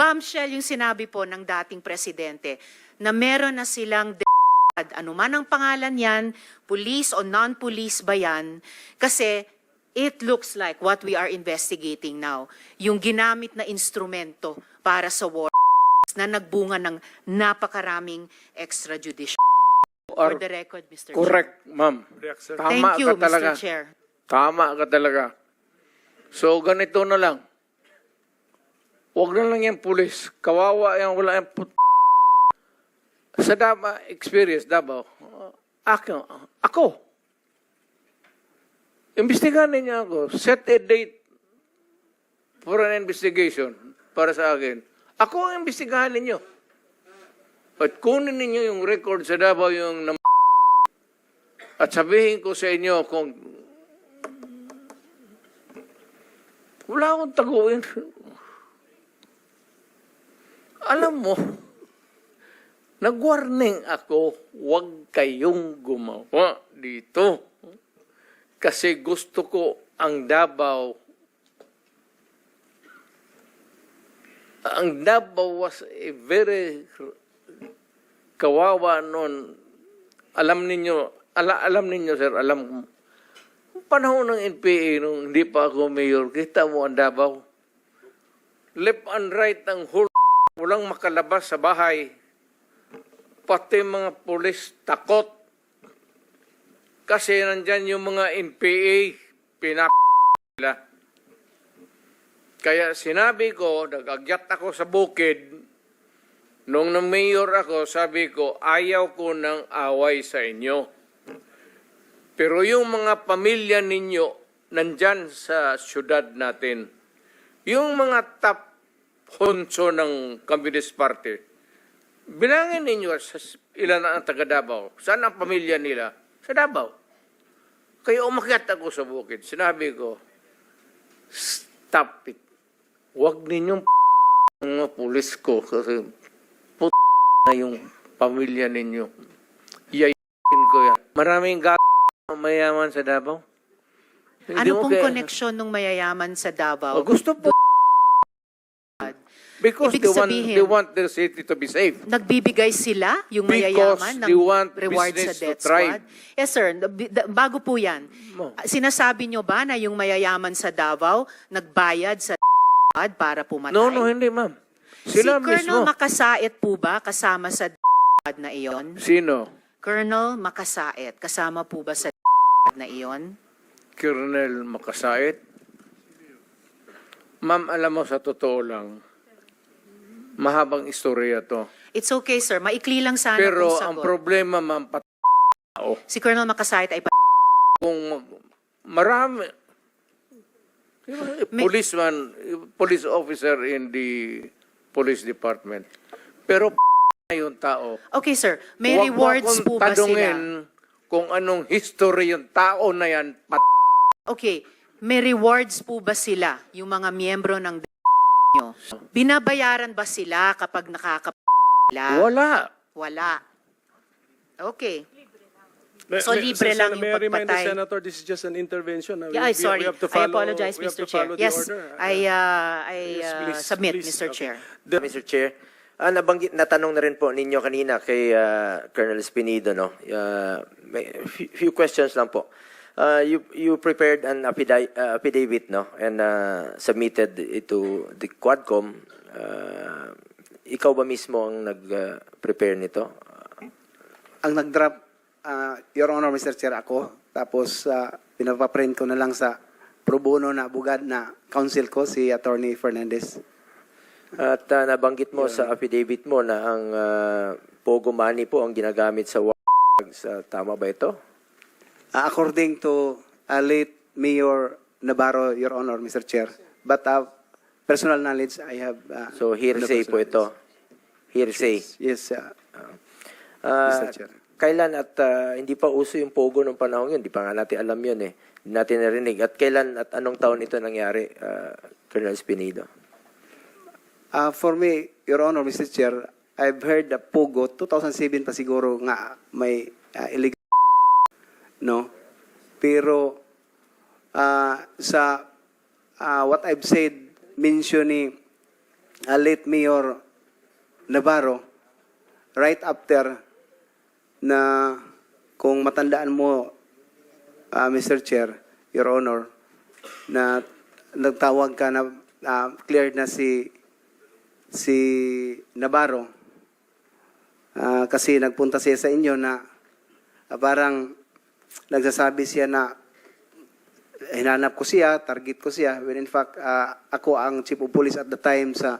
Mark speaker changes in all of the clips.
Speaker 1: bombshell yung sinabi po ng dating presidente na meron na silang ano man ang pangalan yan, police o non-police ba yan, kasi it looks like what we are investigating now, yung ginamit na instrumento para sa war na nagbunga ng napakaraming extrajudicial. For the record, Mr.
Speaker 2: Correct, ma'am. Tama
Speaker 1: Thank you,
Speaker 2: ka talaga.
Speaker 1: Mr. Chair.
Speaker 2: Tama ka talaga. So, ganito na lang. Huwag na lang yung pulis. Kawawa yan, wala yung sa Davao experience, Davao, ako. Imbestigahan niya ako. Set a date for an investigation para sa akin. Ako ang imbestigahan ninyo. At kunin ninyo yung record sa Davao, yung at sabihin ko sa inyo kung wala akong taguin. Alam mo, nag-warning ako, huwag kayong gumawa dito. Kasi gusto ko ang Davao. Ang Davao was a very kawawa noon. Alam ninyo, sir, alam panahon ng NPA nung hindi pa ako mayor, kita mo ang Davao. Left and right ang whole, walang makalabas sa bahay. Pati mga pulis takot. Kasi nandyan yung mga NPA, nila. Kaya sinabi ko, nag-agyat ako sa bukid, nung na-mayor ako, sabi ko, ayaw ko ng away sa inyo. Pero yung mga pamilya ninyo, nandyan sa syudad natin, yung mga top honso ng Communist Party, bilangin ninyo ilan ang taga Davao. Saan ang pamilya nila? Sa Davao. Kaya umakyat ako sa bukid. Sinabi ko, stop it. Huwag ninyong mga pulis ko kasi na yung pamilya ninyo. Yayin ko yan. Maraming mayaman sa Davao.
Speaker 1: Ano pong koneksyon ng mayayaman sa Davao?
Speaker 2: Gusto po. Because they want their city to be safe.
Speaker 1: Nagbibigay sila, yung
Speaker 2: Because
Speaker 1: mayayaman,
Speaker 2: they
Speaker 1: ng
Speaker 2: want
Speaker 1: reward sa
Speaker 2: business to
Speaker 1: death
Speaker 2: thrive.
Speaker 1: squad? Yes, sir. Bago po yan, sinasabi nyo ba na yung mayayaman sa Davao nagbayad sa squad para pumatay?
Speaker 2: No, hindi, ma'am. Sila
Speaker 1: si Colonel
Speaker 2: mismo.
Speaker 1: Makasait po ba kasama sa squad na iyon?
Speaker 2: Sino?
Speaker 1: Colonel Makasait, kasama po ba sa squad na iyon?
Speaker 2: Colonel Makasait? Ma'am, alam mo, sa totoo lang, mahabang istorya to.
Speaker 1: It's okay, sir. Maikli lang sana
Speaker 2: Pero
Speaker 1: kung sagot.
Speaker 2: ang problema, ma'am, tao.
Speaker 1: Si Colonel Makasait ay
Speaker 2: Kung marami, policeman, police officer in the police department. Pero yung tao.
Speaker 1: Okay, sir. May
Speaker 2: Huwag
Speaker 1: rewards
Speaker 2: mo
Speaker 1: po ba sila?
Speaker 2: tanungin kung anong history yung tao na yan.
Speaker 1: Okay. May rewards po ba sila, yung mga miyembro ng nyo? Binabayaran ba sila kapag nakakapila?
Speaker 2: Wala.
Speaker 1: Wala. Okay. So, libre lang yung
Speaker 3: May I remind the
Speaker 1: pagpatay.
Speaker 3: Senator, this is just an intervention.
Speaker 1: Yeah, I'm sorry.
Speaker 3: We have to
Speaker 1: I
Speaker 3: follow,
Speaker 1: apologize,
Speaker 3: we have
Speaker 1: Mr.
Speaker 3: to
Speaker 1: Chair.
Speaker 3: follow the
Speaker 1: Yes,
Speaker 3: order.
Speaker 1: I
Speaker 3: please,
Speaker 1: submit,
Speaker 3: please.
Speaker 1: Mr.
Speaker 3: Okay.
Speaker 1: Chair.
Speaker 4: Mr. Chair, natanong na rin po ninyo kanina kay Colonel Espinido, no? May few questions lang po. You prepared an affidavit, no? And submitted it to the Quadcom. Ikaw ba mismo ang nag-prepare nito?
Speaker 5: Ang nag-draft, Your Honor, Mr. Chair, ako. Tapos, pinapaprint ko na lang sa pro bono na bugad na counsel ko, si Attorney Fernandez.
Speaker 4: At nabanggit mo sa affidavit mo na ang Pogo money po ang ginagamit sa tama ba ito?
Speaker 5: According to late Mayor Navarro, Your Honor, Mr. Chair. But personal knowledge, I have...
Speaker 4: So hearsay po ito? Hearsay?
Speaker 5: Yes,
Speaker 4: Ah,
Speaker 5: Mr. Chair.
Speaker 4: Kailan at hindi pa uso yung Pogo nung panahon yun? Hindi pa nga natin alam yun eh. Hindi natin narinig. At kailan at anong taon ito nangyari, Colonel Espinido?
Speaker 5: For me, Your Honor, Mr. Chair, I've heard the Pogo, 2007 pa siguro nga may illegal, no? Pero sa what I've said, mentioning late Mayor Navarro, right after na, kung matandaan mo, Mr. Chair, Your Honor, na nagtawag ka na cleared na si Navarro, kasi nagpunta siya sa inyo na parang nagsasabi siya na hinanap ko siya, target ko siya, when in fact, ako ang chief of police at the time sa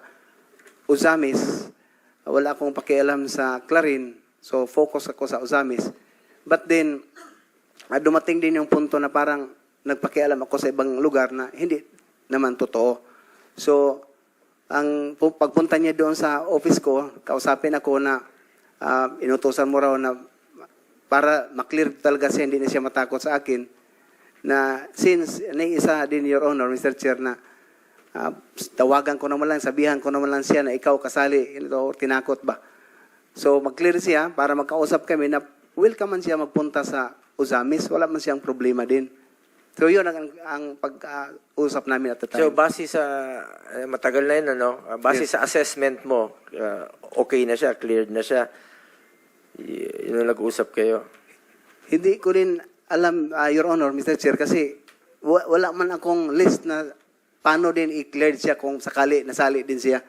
Speaker 5: Uzamis. Wala akong pakialam sa Clarin, so focus ako sa Uzamis. But then, dumating din yung punto na parang nagpakialam ako sa ibang lugar na hindi naman totoo. So, ang pagpunta niya doon sa office ko, kausapin ako na inutusan mo raw na para maklear talaga siya, hindi na siya matakot sa akin, na since isa din, Your Honor, Mr. Chair, na tawagan ko naman lang, sabihan ko naman lang siya na ikaw kasali, ito, tinakot ba? So, mag-clear siya para magkausap kami na welcome man siya magpunta sa Uzamis, wala man siyang problema din. So, yun ang pag-usap namin at the time.
Speaker 4: So, base sa, matagal na yun, ano? Base
Speaker 5: Yes.
Speaker 4: sa assessment mo, okay na siya, cleared na siya. Yun ang nag-usap kayo.
Speaker 5: Hindi ko rin alam, Your Honor, Mr. Chair, kasi wala man akong list na paano din i-clear siya kung sakali nasali din siya.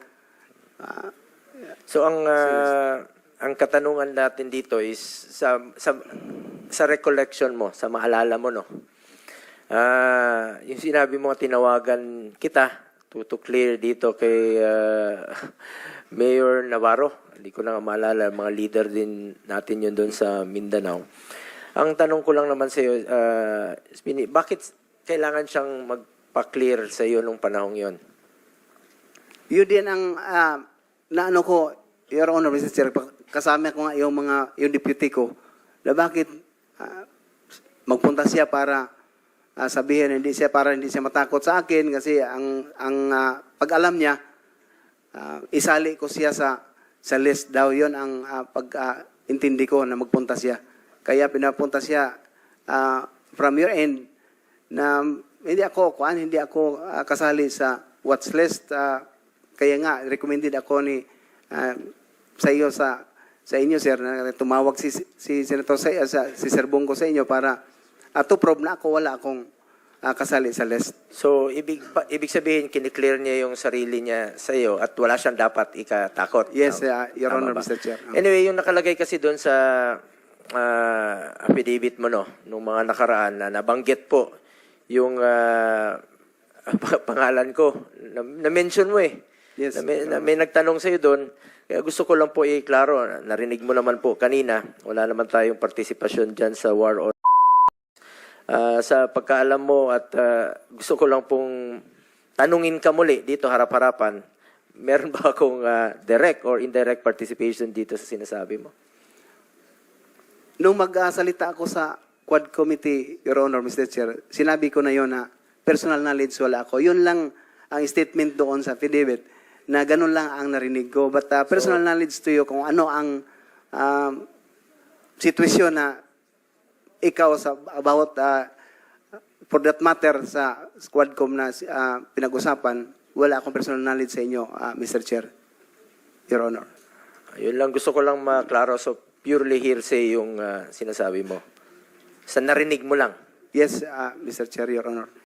Speaker 4: So, ang katanungan natin dito is sa recollection mo, sa maalala mo, no? Yung sinabi mo, tinawagan kita to clear dito kay Mayor Navarro. Hindi ko na nga maalala, mga leader din natin yun doon sa Mindanao. Ang tanong ko lang naman sa iyo, Spini, bakit kailangan siyang magpa-clear sa iyo nung panahong yon?
Speaker 5: Yun din ang naano ko, Your Honor, Mr. Chair, kasama ko nga yung deputy ko, na bakit magpunta siya para sabihin hindi siya matakot sa akin kasi ang pag-alam niya, isali ko siya sa list daw. Yon ang pag-intindi ko na magpunta siya. Kaya pinapunta siya from your end na hindi ako kasali sa watch list. Kaya nga recommended ako sa inyo sir na tumawag si Senator si Sir Bongo sa inyo para to prove na wala akong kasali sa list.
Speaker 4: So, ibig sabihin, kiniklear niya yung sarili niya sa iyo at wala siyang dapat ikatakot.
Speaker 5: Yes, Your
Speaker 4: Tama
Speaker 5: Honor,
Speaker 4: ba?
Speaker 5: Mr. Chair.
Speaker 4: Anyway, yung nakalagay kasi doon sa affidavit mo, no, nung mga nakaraan na nabanggit po yung pangalan ko. Na-mention mo eh.
Speaker 5: Yes.
Speaker 4: Na may nagtanong sa iyo doon. Kaya gusto ko lang po i-klaro. Narinig mo naman po kanina. Wala naman tayong partisipasyon dyan sa war on. Sa pagkaalam mo at gusto ko lang pong tanungin ka muli dito harap-harapan. Meron ba akong direct or indirect participation dito sa sinasabi mo?
Speaker 5: Nung magsalita ako sa Quad Committee, Your Honor, Mr. Chair, sinabi ko na yon na personal knowledge wala ako. Yun lang ang statement doon sa affidavit na ganun lang ang narinig ko. But personal knowledge to you kung ano ang sitwasyon na ikaw about for that matter sa Quadcom na pinag-usapan, wala akong personal knowledge sa inyo, Mr. Chair, Your Honor.
Speaker 4: Yun lang gusto ko lang maklaro. So purely hearsay yung sinasabi mo. Sa narinig mo lang.
Speaker 5: Yes, Mr. Chair, Your Honor.